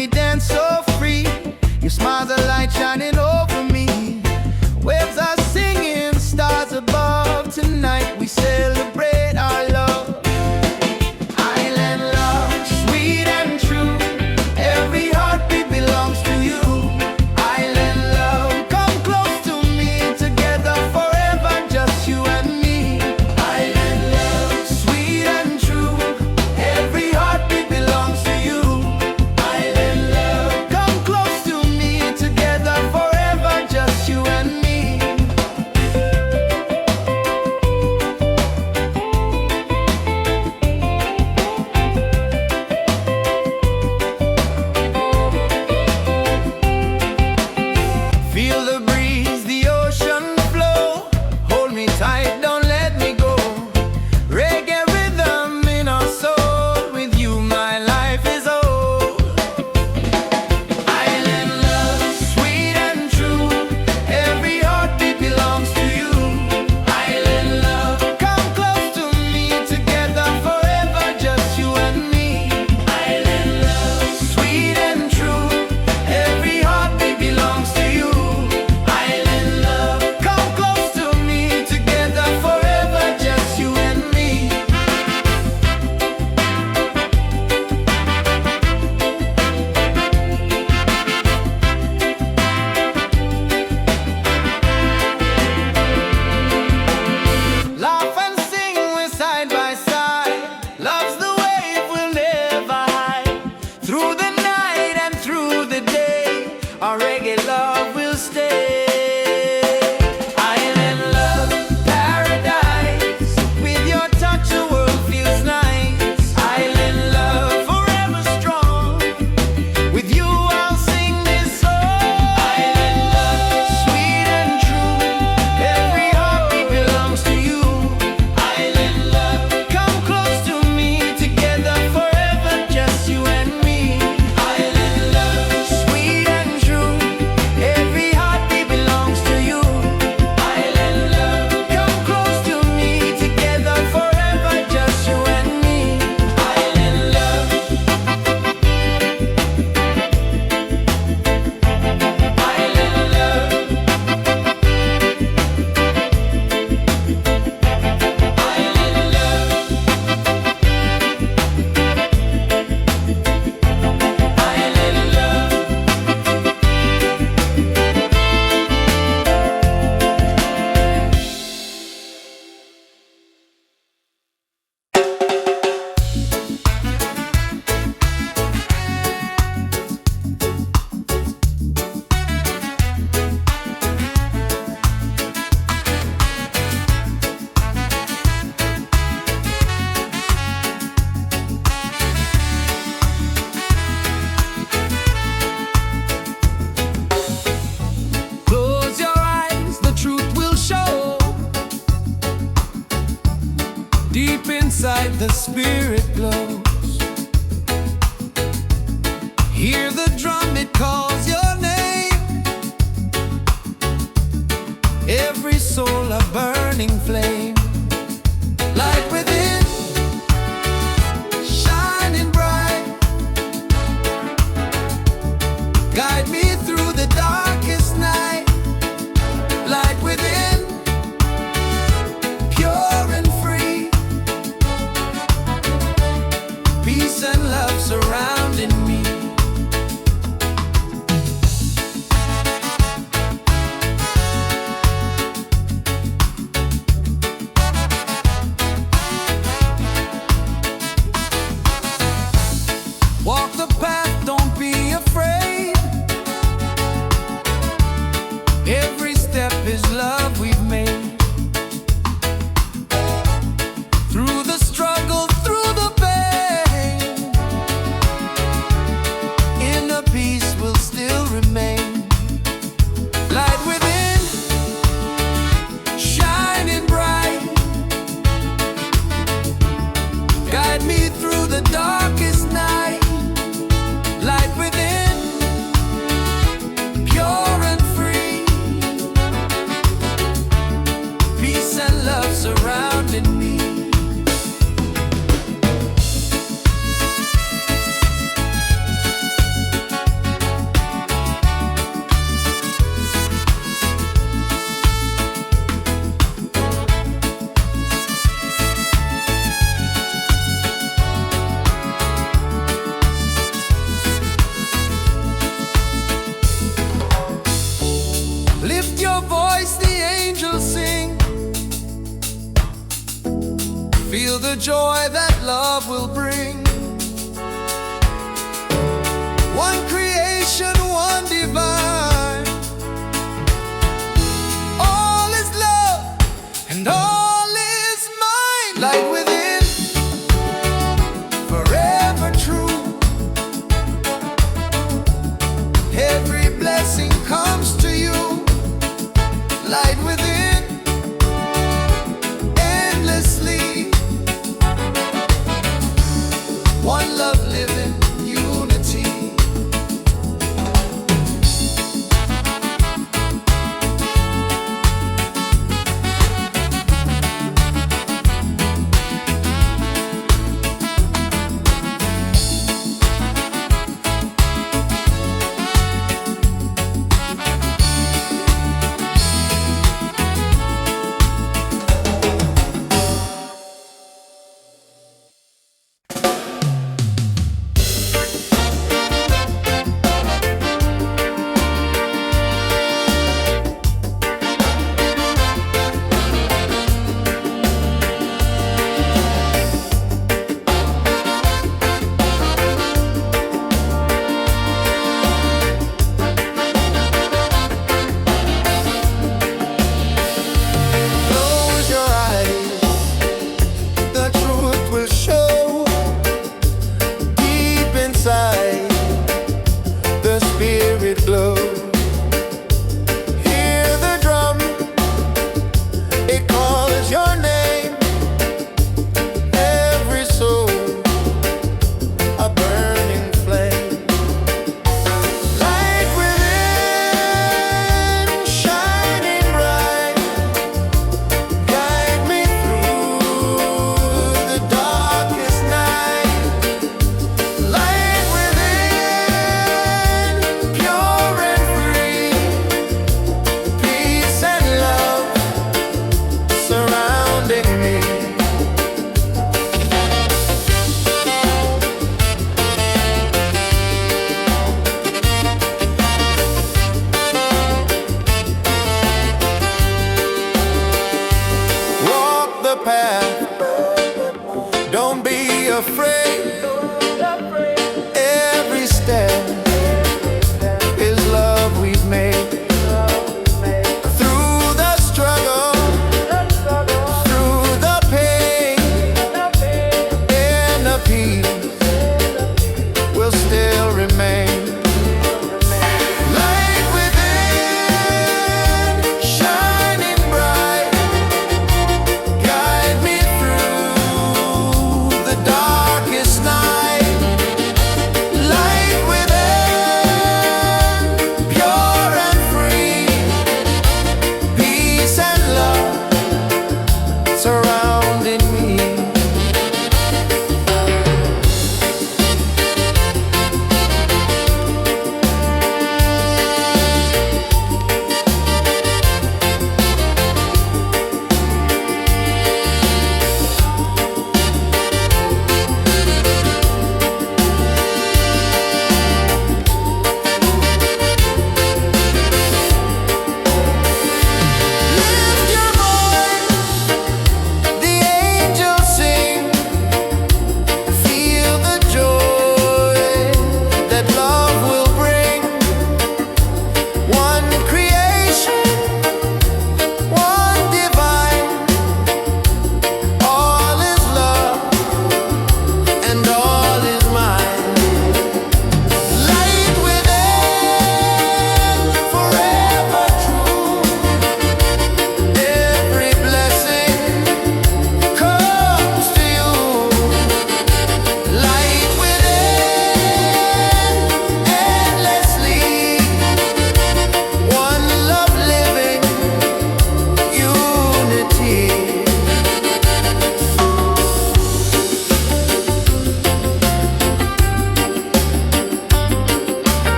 we dance so free. Your smile's a light shining over me. Waves are singing, stars above. Tonight we celebrate our love. Island love, sweet and true. Every heartbeat belongs to you. Island love, come close to me. Together forever, just you and me. Island love, sweet and true. Every heartbeat belongs to you. Island love, come close to me. Together forever, just you and me. Feel the breeze, the ocean flow. Hold me tight, don't let me go. Reggae rhythm in our soul. With you my life is whole. Island love, sweet and true. Every heartbeat belongs to you. Island love, come close to me. Together forever, just you and me. Island love, sweet and true. Every heartbeat belongs to you. Island love, come close to me. Together forever, just you and me. Laugh and sing, we're side by side. Love's the wave, we'll never hide. Through the night and through the day, our reggae love will stay. Island love, paradise. With your touch, the world feels nice. Island love, forever strong. With you, I'll sing this song. Island love, sweet and true. Every heartbeat belongs to you. Island love, come close to me. Together forever, just you and me. Island love, sweet and true. Every heartbeat belongs to you. Island love, come close to me. Together forever, just you and me. Island love. Island love. Island love. Island love. Close your eyes, the truth will show. Deep inside the spirit glows. Hear the drum, it calls your name. Every soul a burning flame. Light within, shining bright. Guide me through the darkest night. Light within, pure and free. Peace and love surrounding me. the joy that love will bring. One creation, one divine. All is love and all is mine. Light within, forever true. Every blessing comes to you. Light within, endlessly.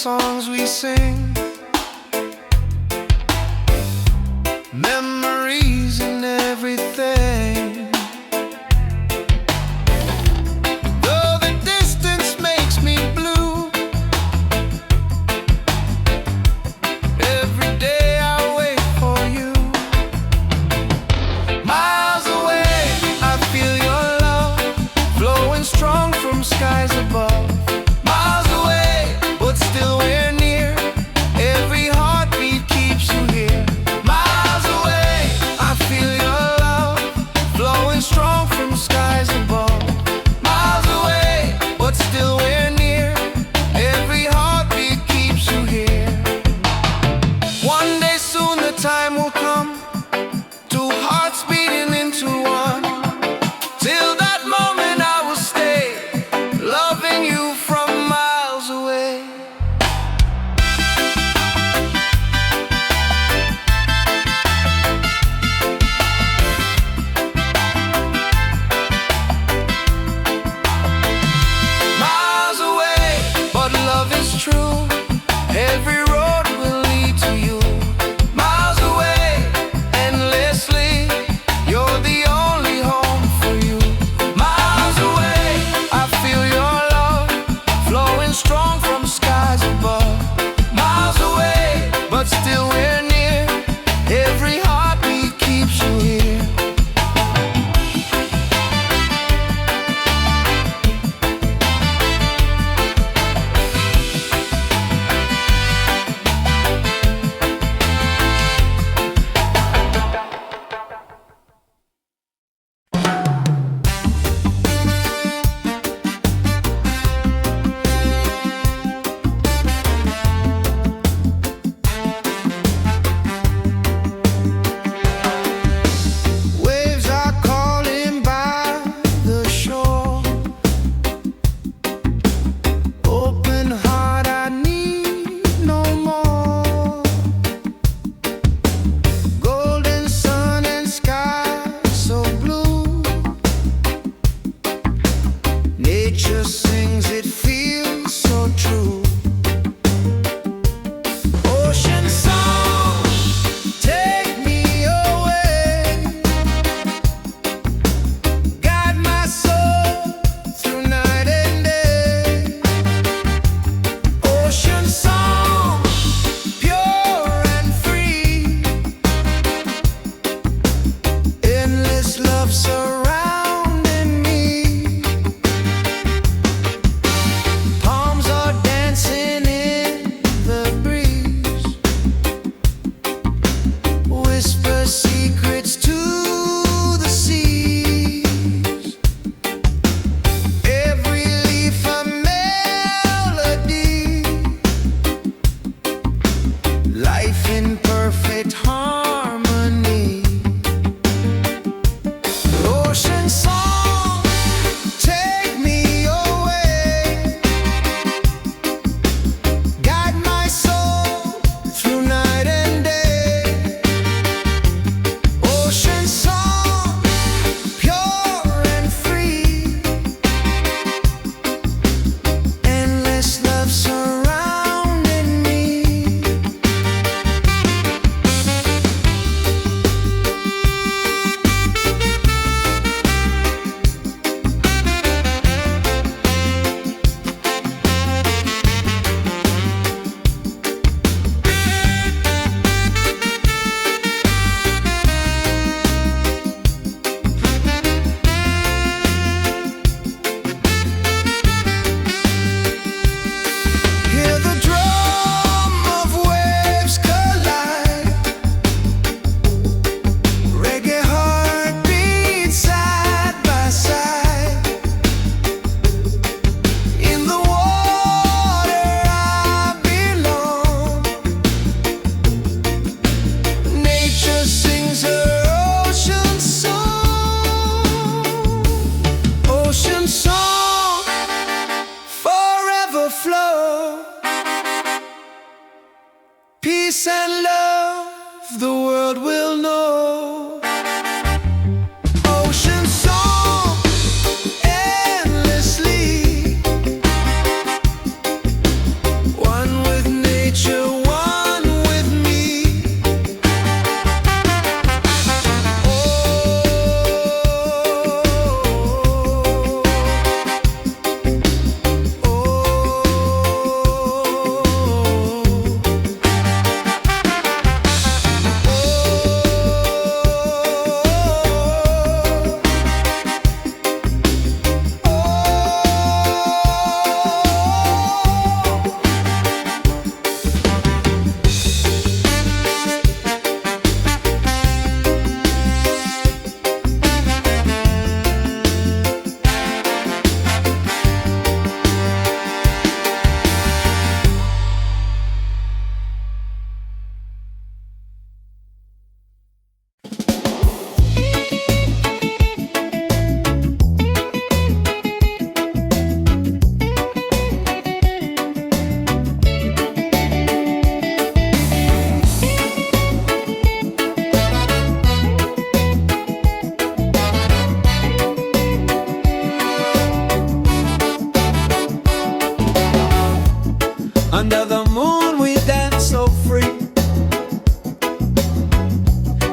songs we sing, memories and everything. Though the distance makes me blue, every day I wait for you. Miles away, I feel your love flowing strong from skies above. Miles away, but still we're near.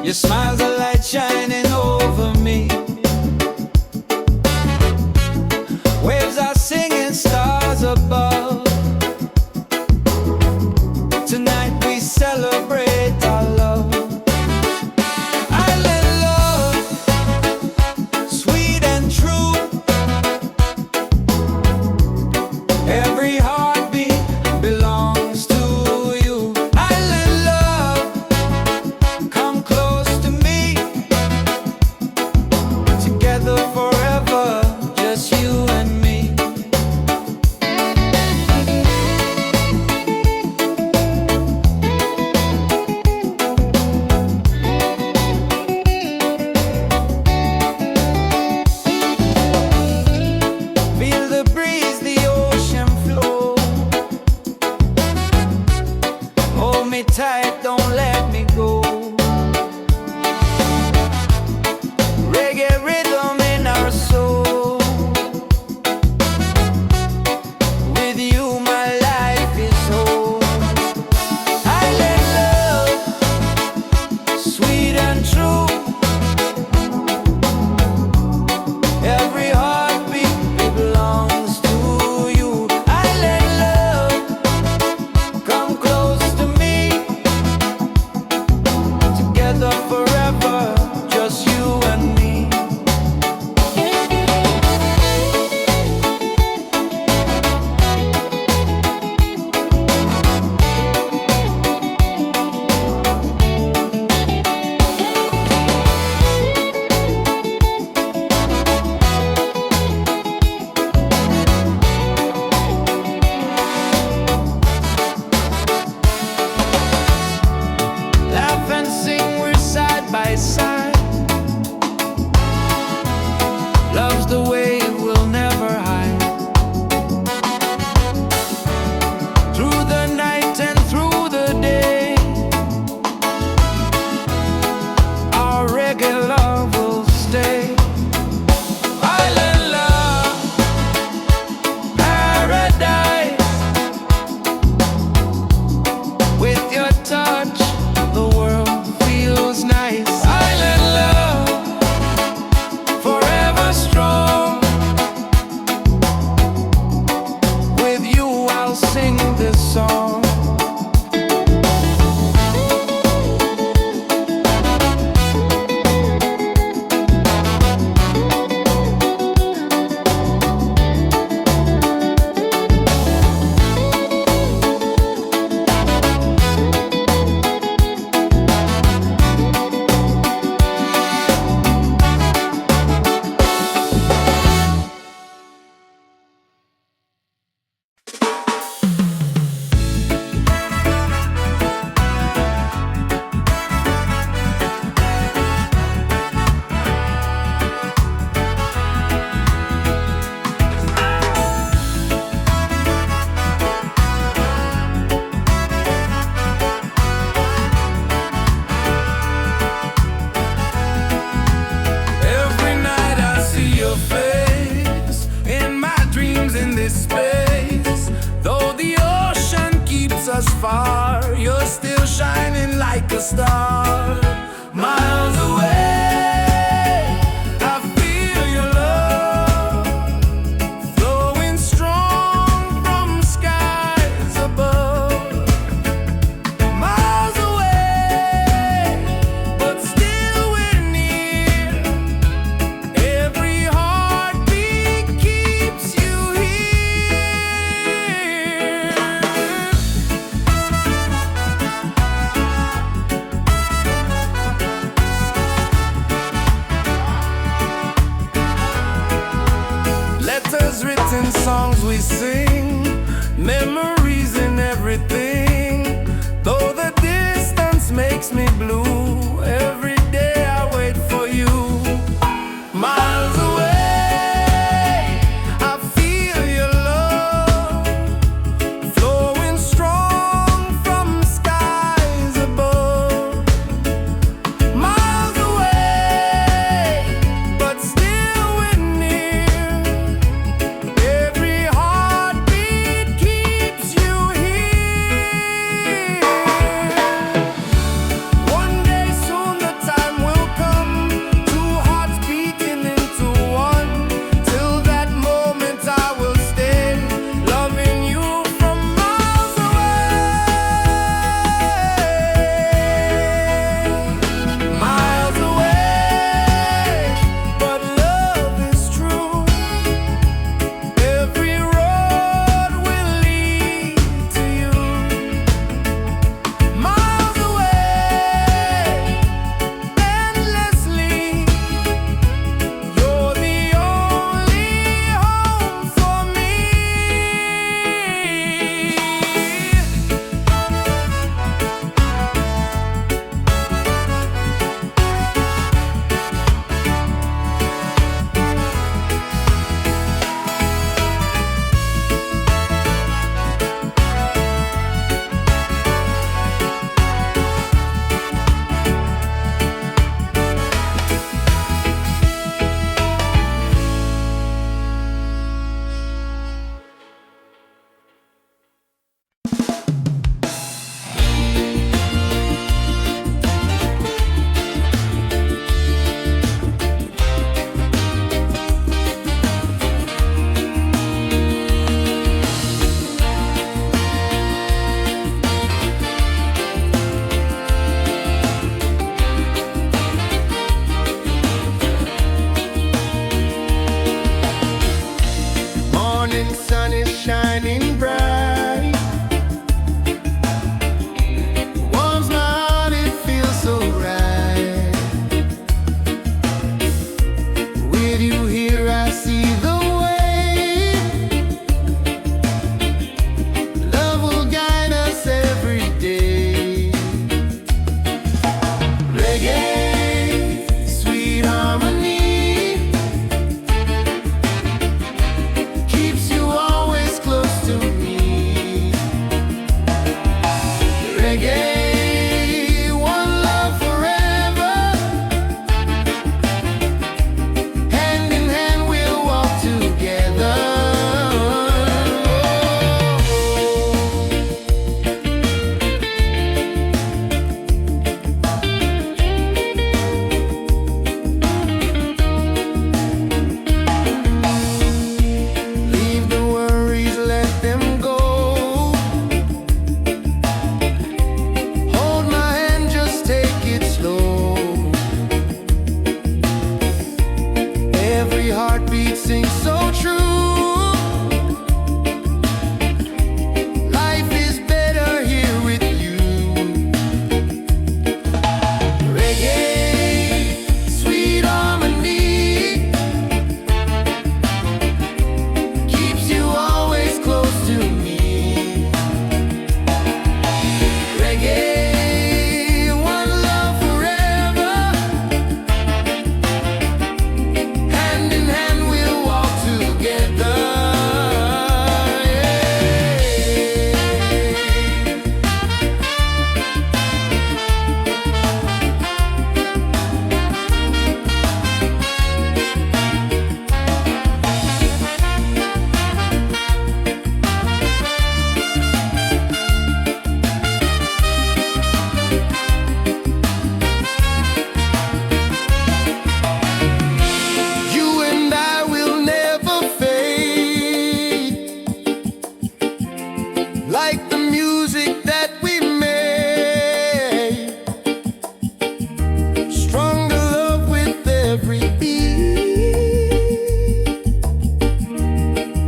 Your smile's a light shining over me. Waves are singing, stars above. Tonight we celebrate our love. Island love, sweet and true. Every heartbeat belongs to you. Island love, come close to me. Together forever, just you and me. Feel the breeze, the ocean flow. Hold me tight, don't let me go. Reggae rhythm in our soul. With you my life is whole. Island love, sweet and true. Every heartbeat belongs to you. Island love, come close to me. Together forever, just you and me. Laugh and sing, we're side by side. Love's the way we'll never hide. Through the night and through the day, our reggae love will stay. Island love, paradise. With your touch, the world feels nice. Island love, forever strong. With you I'll sing this song. Every night I see your face in my dreams in this space. Though the ocean keeps us far, you're still shining like a star. Miles away, I feel your love flowing strong from skies above. Miles away, but still we're near. Every heartbeat keeps you here. Letters written, songs we sing, memories in everything. Though the distance makes me blue, every day I wait for you. Miles away, I feel your love flowing strong from skies above. Miles away, but still we're near. Every heartbeat keeps you here. sing so true. Life is better here with you. Reggae, sweet harmony, keeps you always close to me. Reggae, one love forever. Hand in hand we'll walk together. You and I will never fade, like the music that we made. Stronger love with every beat.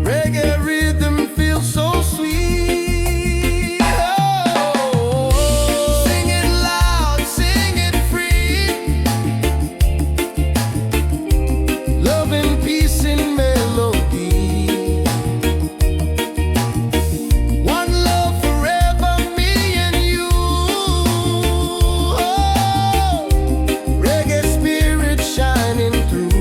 Reggae rhythm feels so sweet. Oh, sing it loud, sing it free. Love and peace in melody. One love forever, me and you. Oh, reggae spirit shining through.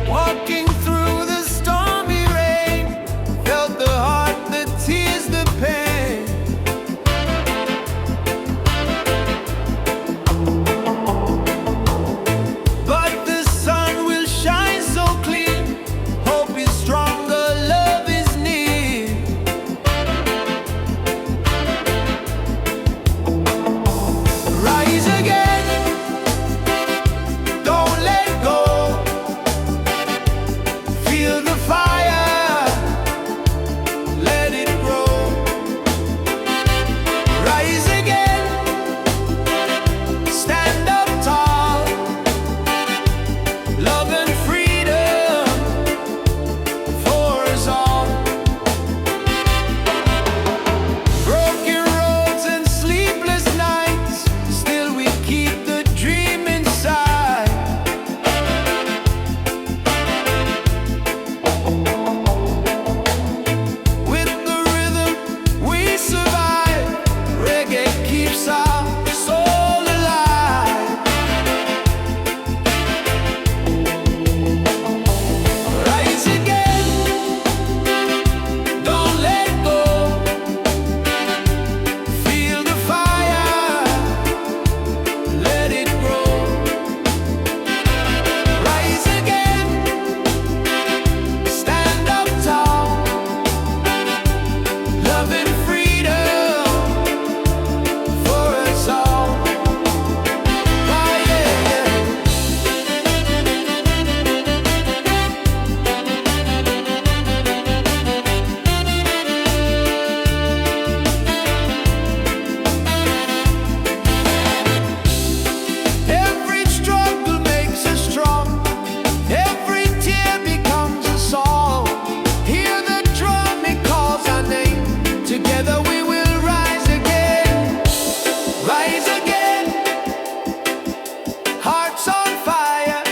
Walking through the stormy rain, felt the heart, the tears, the pain. But the sun will shine so clear. Hope is stronger, love is near. Rise again, don't let go. Feel the fire, let it grow. Rise again, stand up tall. Love and freedom for us all. Broken roads and sleepless nights, still we keep the dream inside. With the rhythm we survive. Reggae keeps our soul alive. Rise again, don't let go. Feel the fire, let it grow. Rise again, stand up tall. Love and freedom for us all. Ah, yeah, yeah. Every struggle makes us strong. Every tear becomes a song. Hear the drum, it calls our name. Together we will rise again. Rise again. Hearts on fire.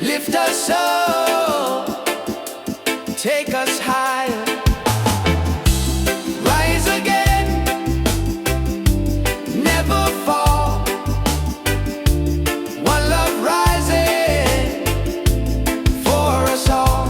Lift us up. take us higher. Rise again, never fall. One love rising for us all.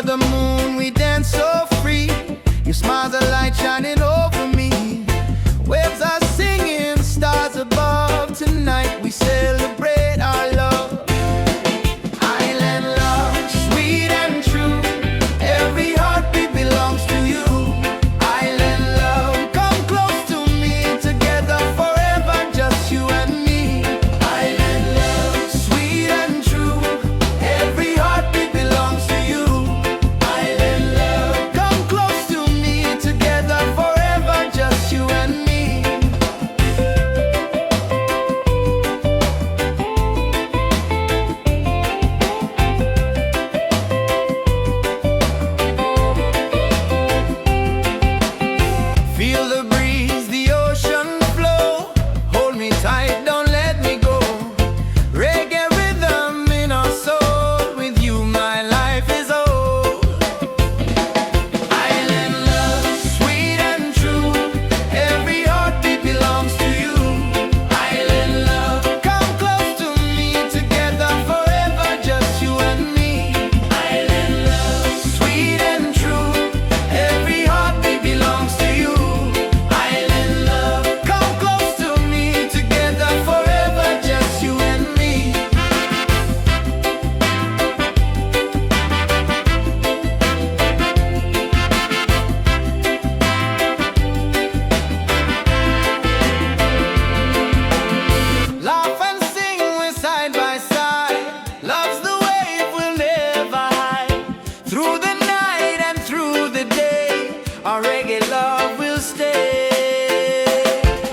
Under the moon we dance so free. Your smile's a light shining over me. Waves are singing, stars above. Tonight we celebrate our love. Island love, sweet and true. Every heartbeat belongs to you. Island love, come close to me. Together forever, just you and me. Island love, sweet and true. Every heartbeat belongs to you. Island love, come close to me. Together forever, just you and me. Feel the breeze, the ocean flow. Hold me tight, don't let me go. Reggae rhythm in our soul. With you my life is old. Island love, sweet and true. Every heartbeat belongs to you. Island love, come close to me. Together forever, just you and me. Island love, sweet and true. Every heartbeat belongs to you. Island love, come close to me. Together forever, just you and me. Laugh and sing, we're side by side. Love's the wave we'll never hide. Through the night and through the day, our reggae love will stay.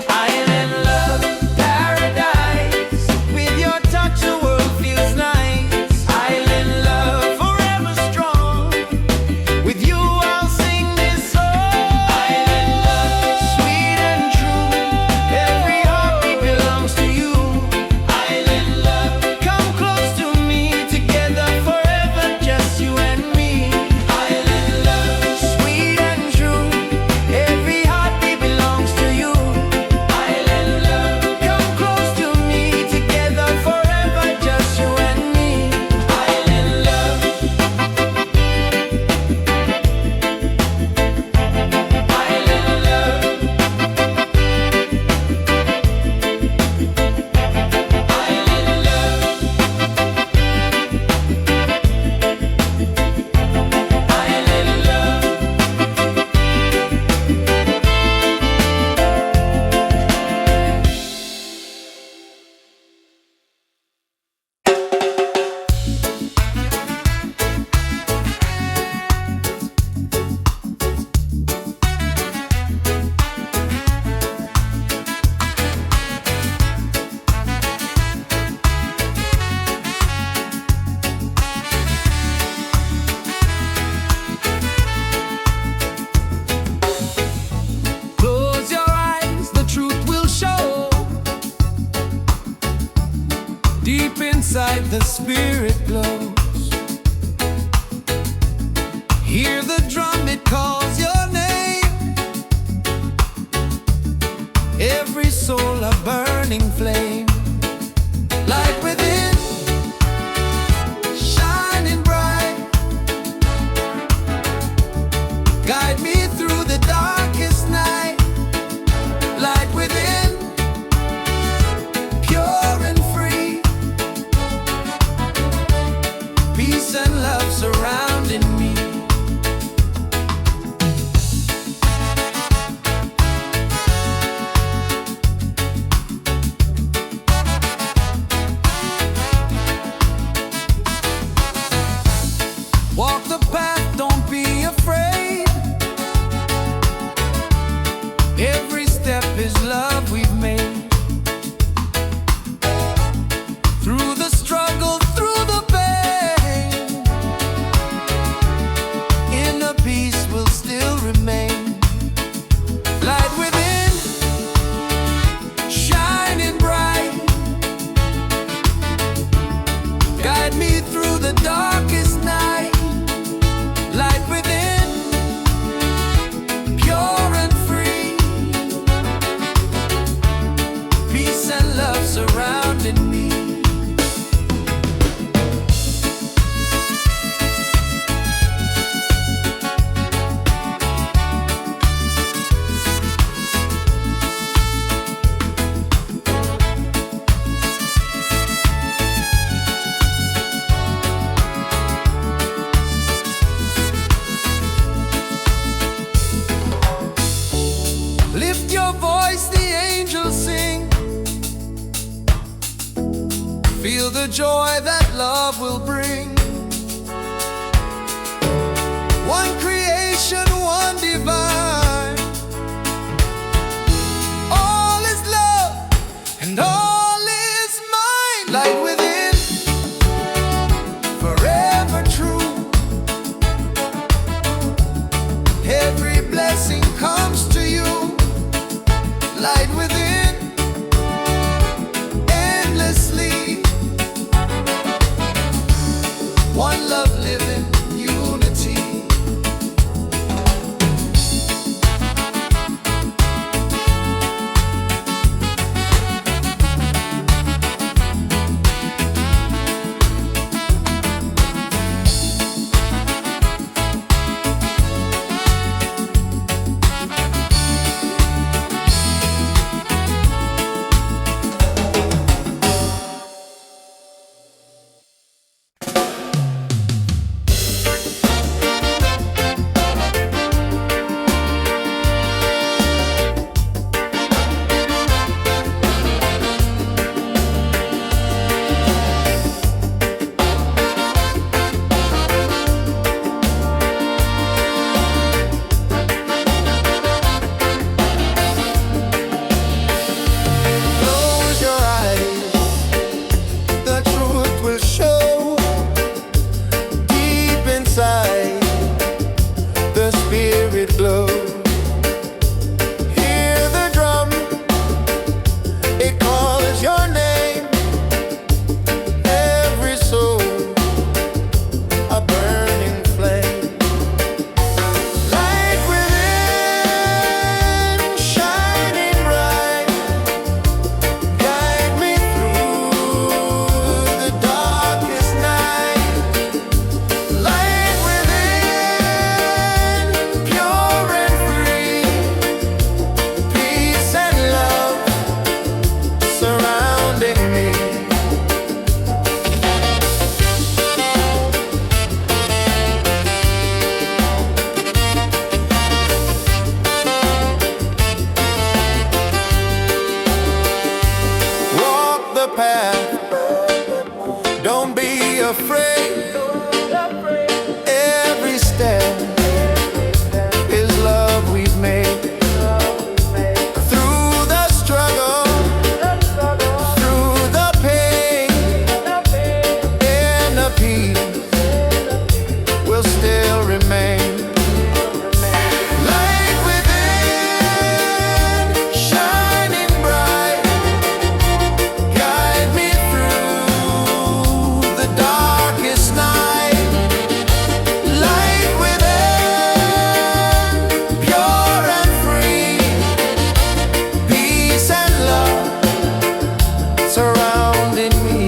Island love, paradise. With your touch the world feels nice. Island love, forever strong. With you I'll sing this song. Island love, sweet and true. Every heartbeat belongs to you. Island love, come close to me. Together forever, just you and me. Island love, sweet and true. Every heartbeat belongs to you. Island love, come close to me. Together forever, just you and me. Island love. Island love. Island love. Island love. Close your eyes, the truth will show. Deep inside the spirit glows. Hear the drum, it calls your name. Every soul a burning flame. Light within, shining bright. Guide me through the darkest night. Light within, pure and free. Peace and love surrounding me. the joy that love will bring. One creation, one divine. All is love and all is mine. Light within, forever true. Every blessing comes to you. Light within, endlessly. One love living, unity. Don't be afraid. Every step is love we've made. Through the struggle, through the pain, and the peace will still remain. Light within, shining bright, guide me through the darkest night. Light within, pure and free, peace and love surrounding me.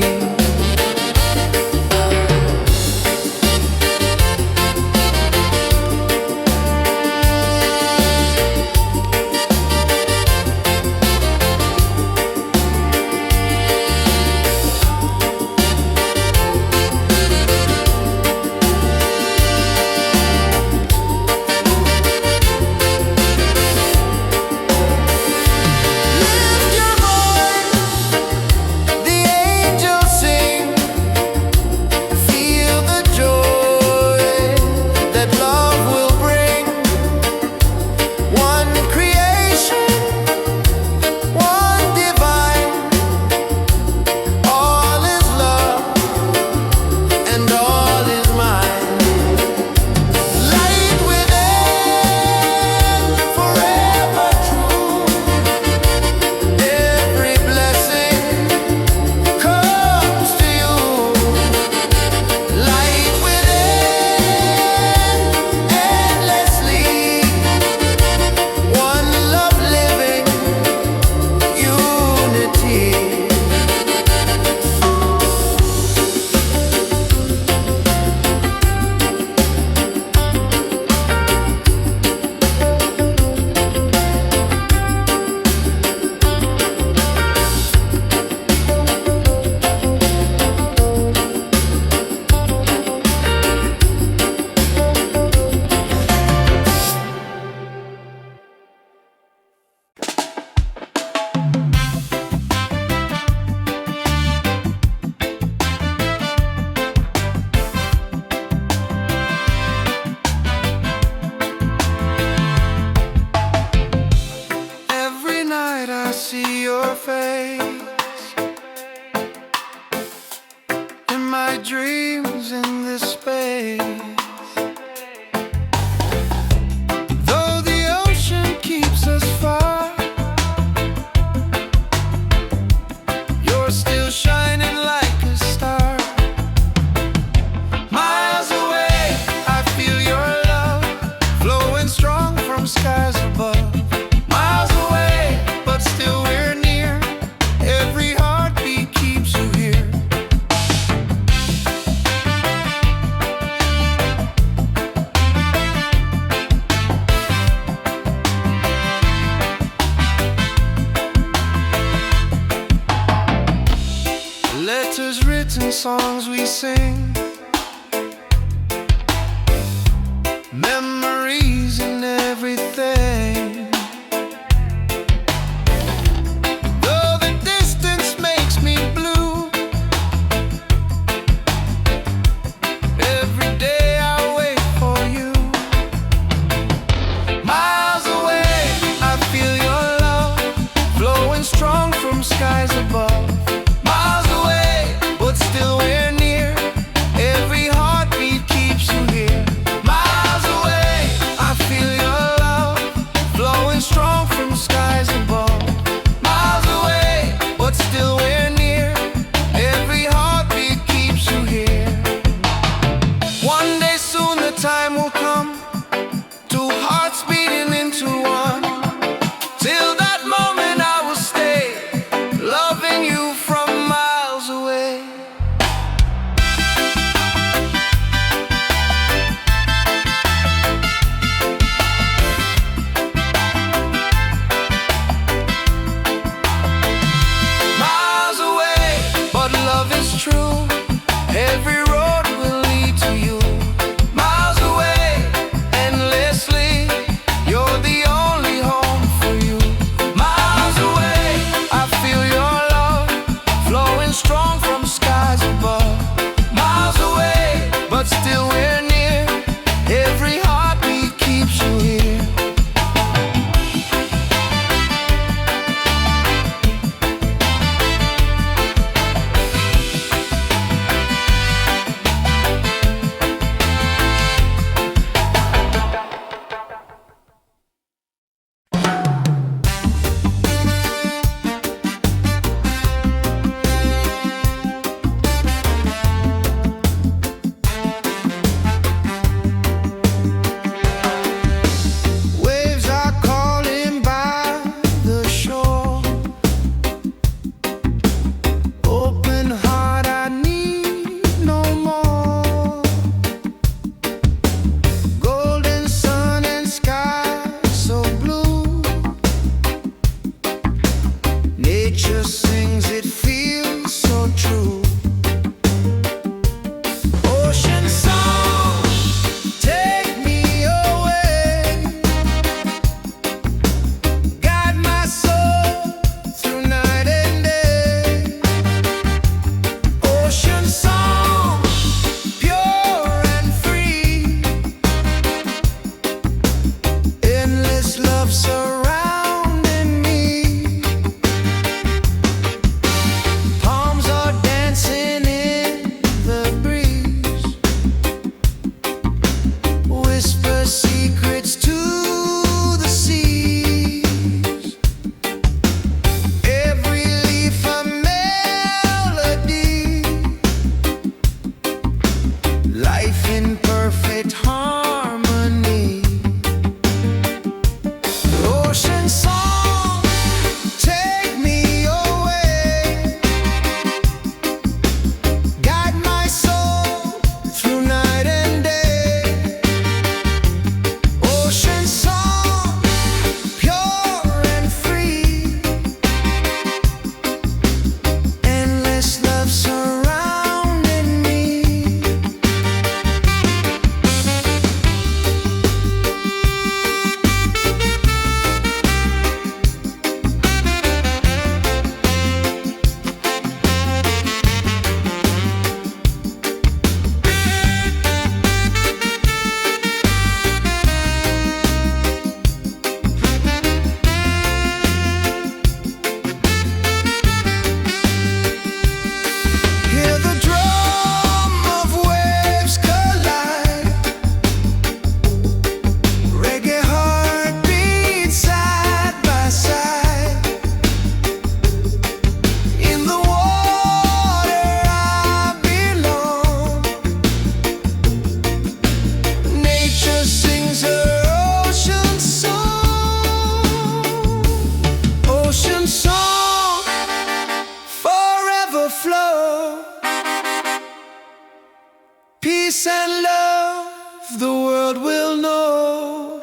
world will know.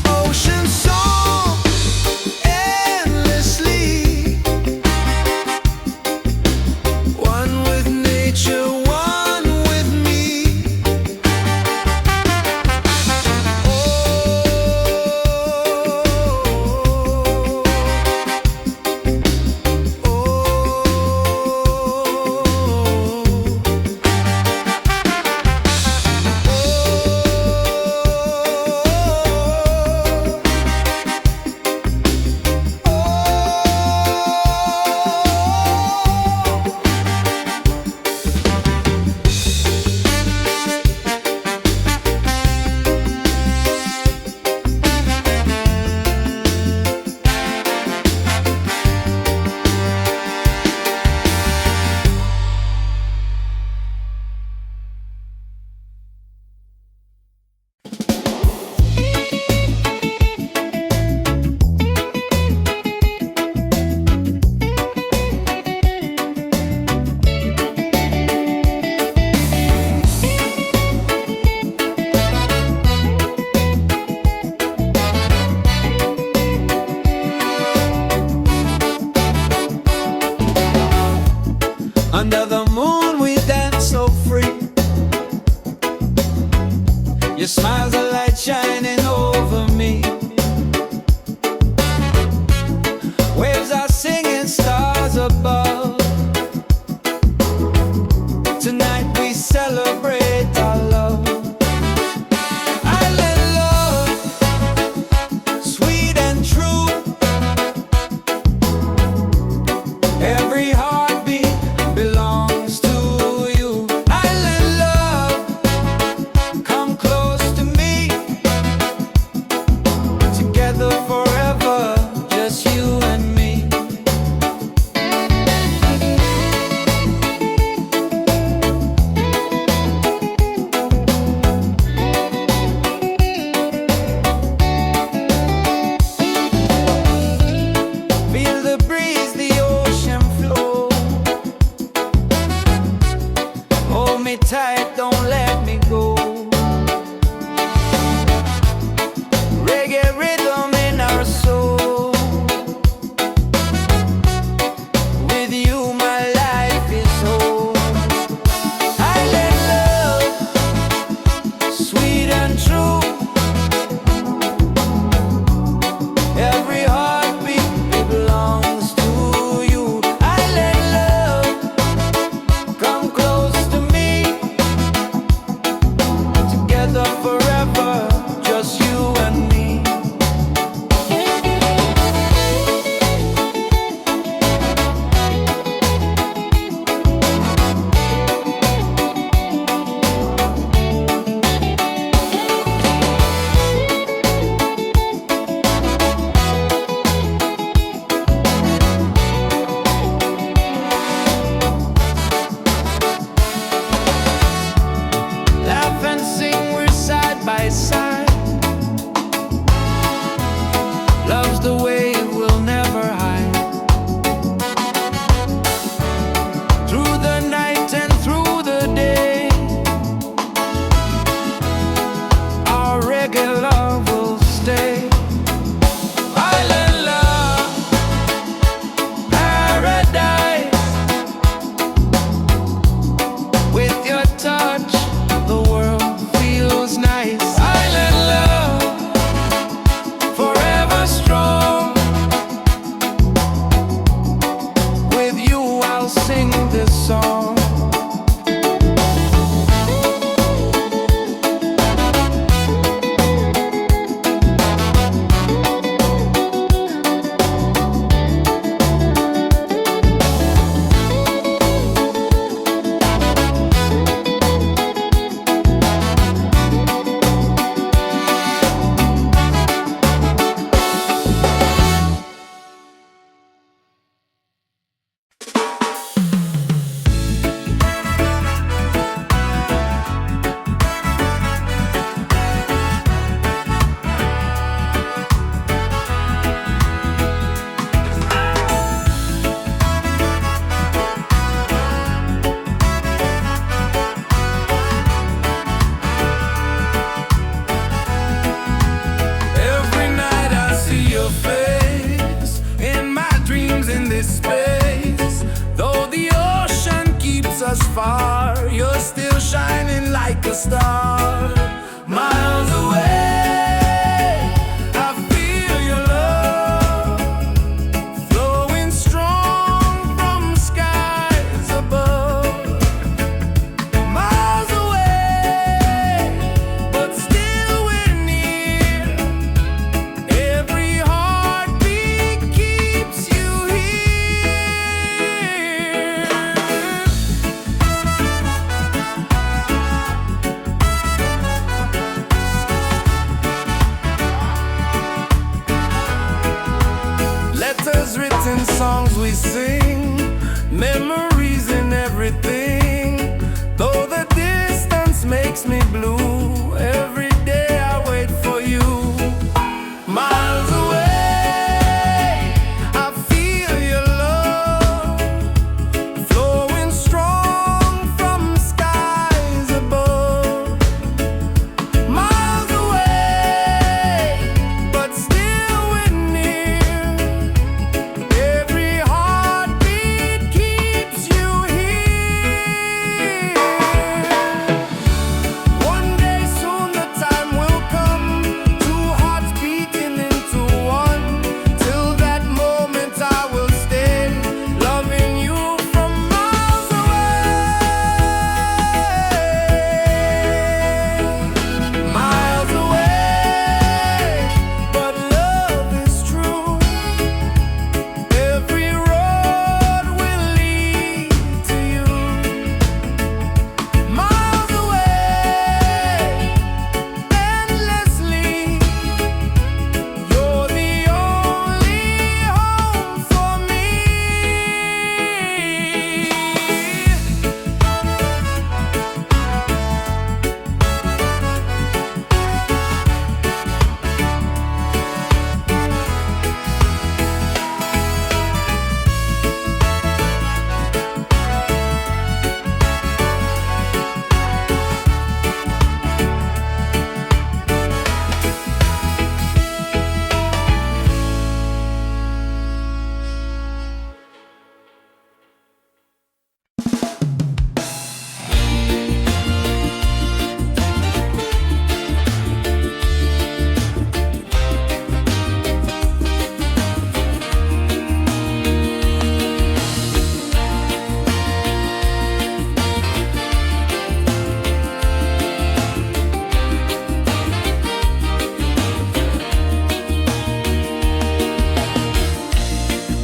Ocean song endlessly, one with nature, one with me. Under the moon we dance so free. Your smile's a light shining over me. Waves are singing, stars above. Tonight we celebrate our love. Island love, sweet and true. Every heartbeat belongs to you. Island love, come close to me. Together forever, just you and me. Feel the breeze, the ocean flow. Hold me tight, don't let me go. Reggae rhythm in our soul. With you my life is whole. Island love, sweet and true. Every heartbeat belongs to you. Island love, come close to me. Together forever, just you and me. Laugh and sing, we're side by side. Love's the way we'll never hide. Through the night and through the day, our reggae love will stay. Island love, paradise. With your touch, the world feels nice. Island like a star, miles away. I feel your love flowing strong from skies above. Miles away, but still we're near. Every heartbeat keeps you here. Letters written, songs we sing, memories in everything. Though the distance makes me blue, every day I wait for you. Miles away, I feel your love flowing strong from skies above. Miles away, but still we're near. Every heartbeat keeps you here. One day soon the time will come, two hearts beating into one. Till that moment I will stay, loving you from miles away. Miles away, but love is true. Every road will lead to you. Miles away, endlessly. You're the only home for me.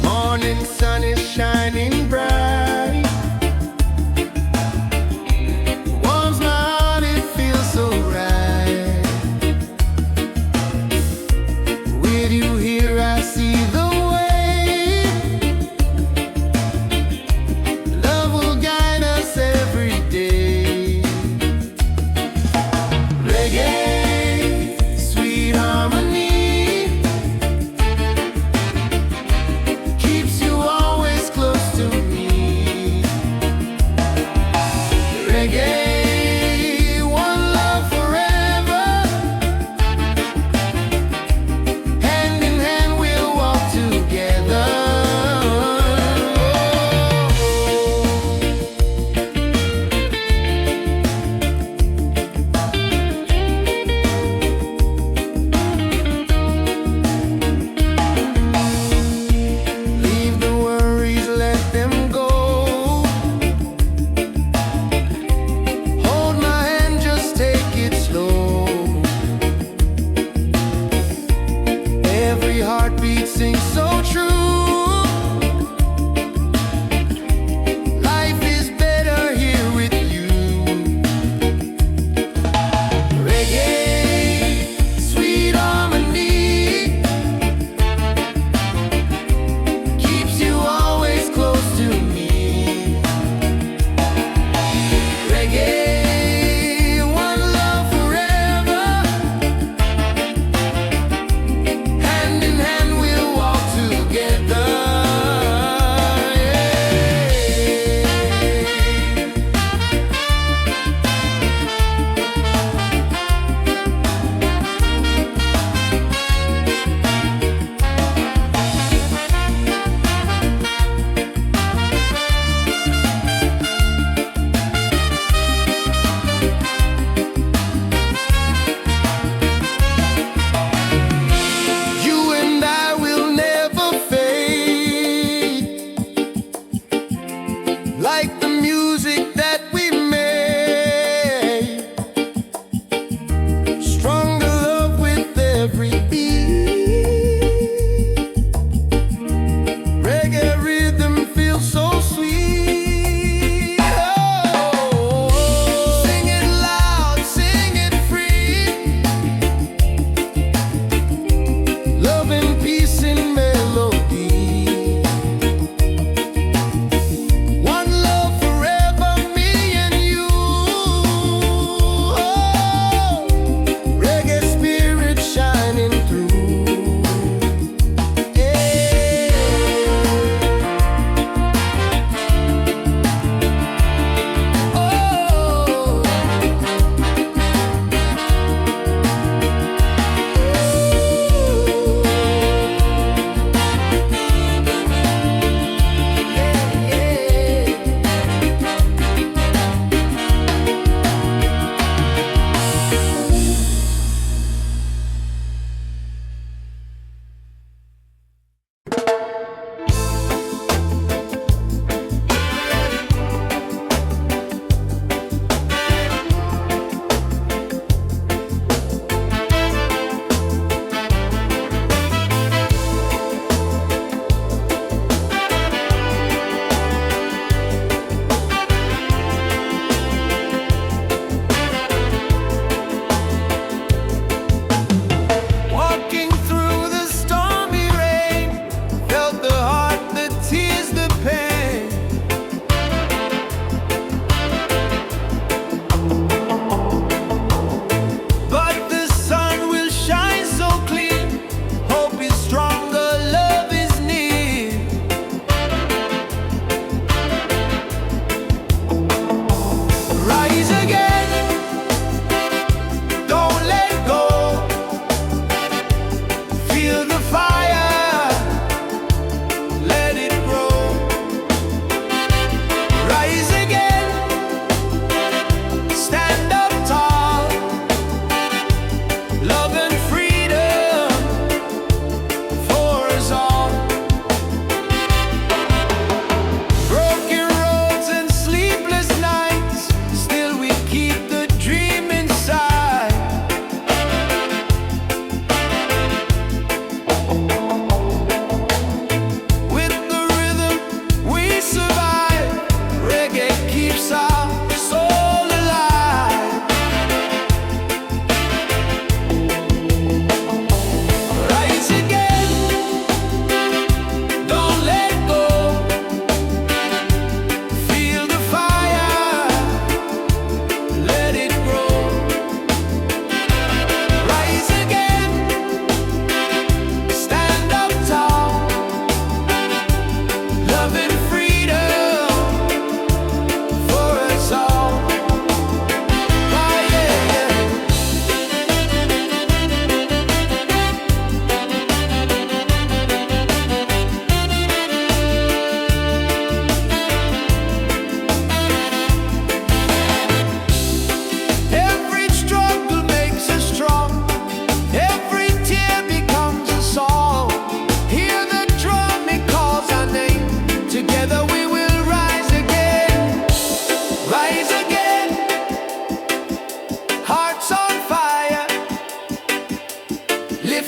Morning sun is shining bright. Warms my heart, it feels so right. With you here I see the way. Love will guide us every day. Reggae, sweet harmony, keeps you always close to me. Reggae, one love forever. Hand in hand we'll walk together. Leave the worries, let them go. Hold my hand, just take it slow. Every heartbeat sings so true. Life is better here with you. Reggae, sweet harmony, keeps you always close to me. Reggae, one love forever. Hand in hand we'll walk together.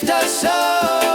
lift us up.